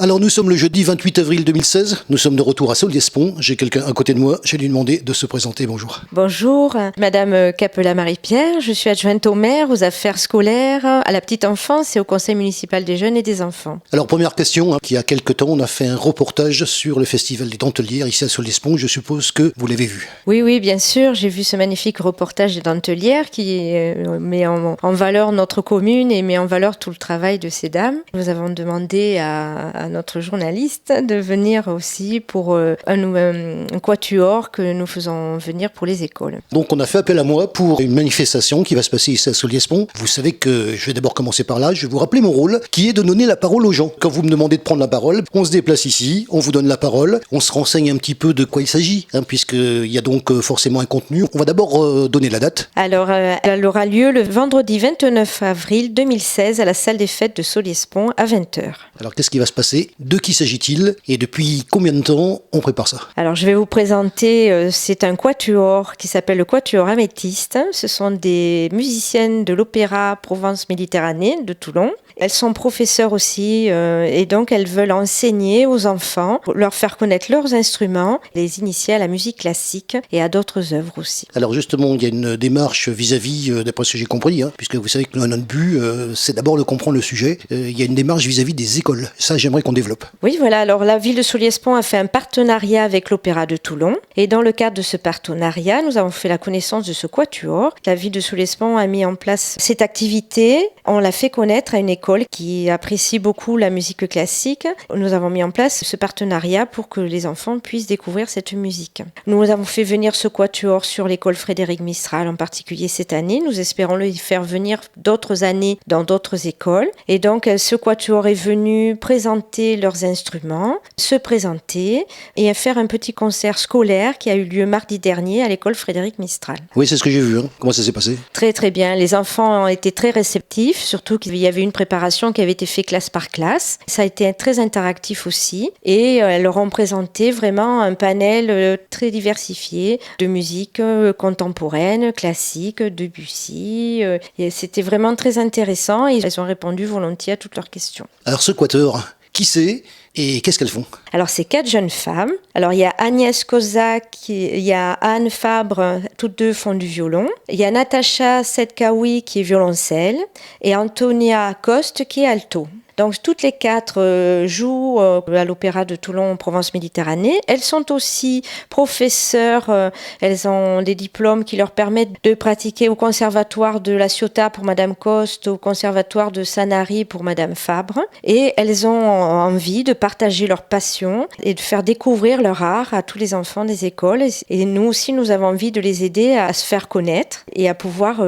Alors nous sommes le jeudi 28 avril 2016, nous sommes de retour à Solliès-Pont. J'ai quelqu'un à côté de moi, j'ai lui demandé de se présenter. Bonjour. Bonjour, Madame Capella Marie-Pierre, je suis adjointe au maire, aux affaires scolaires, à la petite enfance et au conseil municipal des jeunes et des enfants. Alors première question, il y a quelques temps on a fait un reportage sur le festival des Dentelières ici à Solliès-Pont, je suppose que vous l'avez vu. Oui, bien sûr, j'ai vu ce magnifique reportage des Dentelières qui met en valeur notre commune et met en valeur tout le travail de ces dames. Nous avons demandé à notre journaliste de venir aussi pour un quatuor que nous faisons venir pour les écoles. Donc on a fait appel à moi pour une manifestation qui va se passer ici à Solliès-Pont. Vous savez que je vais d'abord commencer par là, je vais vous rappeler mon rôle qui est de donner la parole aux gens. Quand vous me demandez de prendre la parole, on se déplace ici, on vous donne la parole, on se renseigne un petit peu de quoi il s'agit, puisqu'il y a donc forcément un contenu. On va d'abord donner la date. Alors elle aura lieu le vendredi 29 avril 2016 à la salle des fêtes de Solliès-Pont à 20h. Alors qu'est-ce qui va se passer? De qui s'agit-il? Et depuis combien de temps on prépare ça? Alors je vais vous présenter, c'est un quatuor qui s'appelle le Quatuor Améthyste. Ce sont des musiciennes de l'Opéra Provence-Méditerranée de Toulon. Elles sont professeurs aussi et donc elles veulent enseigner aux enfants, leur faire connaître leurs instruments, les initier à la musique classique et à d'autres œuvres aussi. Alors justement, il y a une démarche vis-à-vis, d'après ce que j'ai compris, puisque vous savez que notre but, c'est d'abord de comprendre le sujet. Il y a une démarche vis-à-vis des écoles. Ça, j'aimerais qu'on développe. Oui, voilà. Alors la ville de Solliès-Pont a fait un partenariat avec l'Opéra de Toulon. Et dans le cadre de ce partenariat, nous avons fait la connaissance de ce quatuor. La ville de Solliès-Pont a mis en place cette activité. On l'a fait connaître à une école qui apprécie beaucoup la musique classique. Nous avons mis en place ce partenariat pour que les enfants puissent découvrir cette musique. Nous avons fait venir ce quatuor sur l'école Frédéric Mistral, en particulier cette année. Nous espérons le faire venir d'autres années dans d'autres écoles. Et donc, ce quatuor est venu présenter leurs instruments, se présenter et faire un petit concert scolaire qui a eu lieu mardi dernier à l'école Frédéric Mistral. Oui, c'est ce que j'ai vu. Comment ça s'est passé? Très bien. Les enfants ont été très réceptifs, surtout qu'il y avait une préparation qui avait été faite classe par classe. Ça a été très interactif aussi et elles leur ont présenté vraiment un panel très diversifié de musique contemporaine, classique, Debussy. Et c'était vraiment très intéressant et elles ont répondu volontiers à toutes leurs questions. Alors ce quatuor, qui c'est et qu'est-ce qu'elles font? Alors, c'est 4 jeunes femmes. Alors, il y a Agnès Kozak, il y a Anne Fabre, toutes deux font du violon. Il y a Natacha Setkaoui qui est violoncelle et Antonia Coste qui est alto. Donc, toutes les 4 jouent à l'Opéra de Toulon, Provence-Méditerranée. Elles sont aussi professeurs. Elles ont des diplômes qui leur permettent de pratiquer au conservatoire de La Ciotat pour Madame Coste, au conservatoire de Sanary pour Madame Fabre. Et elles ont envie de partager leur passion et de faire découvrir leur art à tous les enfants des écoles. Et nous aussi, nous avons envie de les aider à se faire connaître et à pouvoir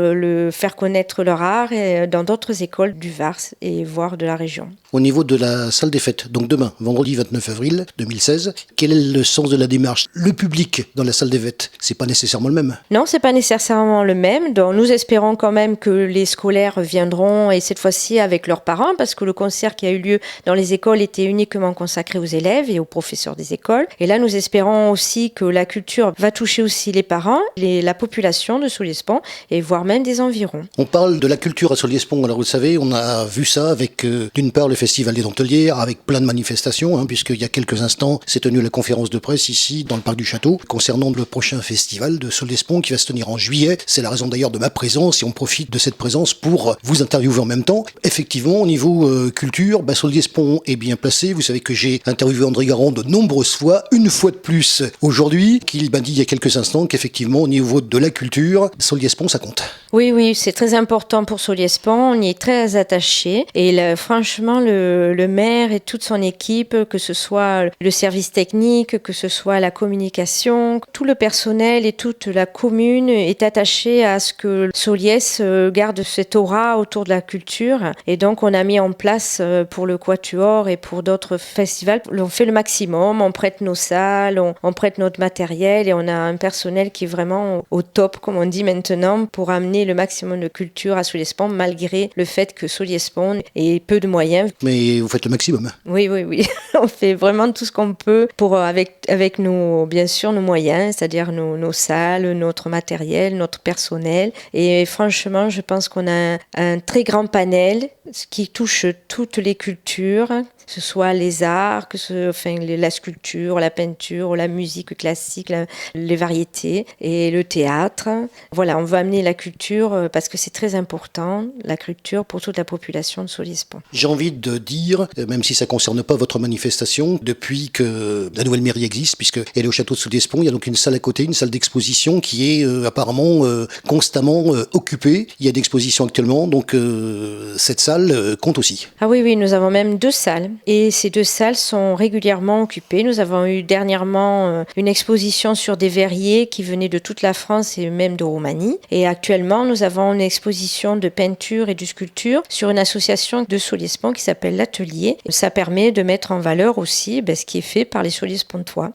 faire connaître leur art dans d'autres écoles du Var et voire de la région. Au niveau de la salle des fêtes, donc demain, vendredi 29 avril 2016, quel est le sens de la démarche? Le public dans la salle des fêtes, c'est pas nécessairement le même? Non, c'est pas nécessairement le même. Donc, nous espérons quand même que les scolaires viendront et cette fois-ci avec leurs parents parce que le concert qui a eu lieu dans les écoles était uniquement consacré aux élèves et aux professeurs des écoles. Et là, nous espérons aussi que la culture va toucher aussi les parents, la population de Solliès-Pont et voire même des environs. On parle de la culture à Solliès-Pont. Alors vous savez, on a vu ça avec d'une part le Festival des Dentelières, avec plein de manifestations, puisqu'il y a quelques instants s'est tenue la conférence de presse ici dans le parc du Château concernant le prochain festival de Solliès-Pont qui va se tenir en juillet. C'est la raison d'ailleurs de ma présence et on profite de cette présence pour vous interviewer en même temps. Effectivement, au niveau culture, Solliès-Pont est bien placé. Vous savez que j'ai interviewé André Garon de nombreuses fois, une fois de plus aujourd'hui, qu'il m'a dit il y a quelques instants qu'effectivement au niveau de la culture, Solliès-Pont ça compte. Oui, c'est très important pour Solliès-Pont, on y est très attaché et franchement le maire et toute son équipe, que ce soit le service technique, que ce soit la communication, tout le personnel et toute la commune est attaché à ce que Solliès garde cette aura autour de la culture et donc on a mis en place pour le Quatuor et pour d'autres festivals, on fait le maximum, on prête nos salles, on prête notre matériel et on a un personnel qui est vraiment au top comme on dit maintenant pour amener le maximum de culture à Solliès-Pont malgré le fait que Solliès-Pont ait peu de moyens. Mais vous faites le maximum. Oui. On fait vraiment tout ce qu'on peut pour, avec nos, bien sûr, nos moyens, c'est-à-dire nos salles, notre matériel, notre personnel. Et franchement, je pense qu'on a un très grand panel qui touche toutes les cultures, que ce soit les arts, la sculpture, la peinture, la musique classique, les variétés et le théâtre. Voilà, on veut amener la culture parce que c'est très important, la culture pour toute la population de Solliès-Pont. J'ai envie de dire, même si ça ne concerne pas votre manifestation, depuis que la nouvelle mairie existe, puisqu'elle est au château de Solliès-Pont, il y a donc une salle à côté, une salle d'exposition qui est apparemment constamment occupée. Il y a une exposition actuellement, donc cette salle compte aussi. Ah oui, nous avons même 2 salles. Et ces 2 salles sont régulièrement occupées. Nous avons eu dernièrement une exposition sur des verriers qui venaient de toute la France et même de Roumanie. Et actuellement, nous avons une exposition de peinture et de sculpture sur une association de Solliès-Pont qui s'appelle l'Atelier. Ça permet de mettre en valeur aussi ce qui est fait par les Solliès-Pontois.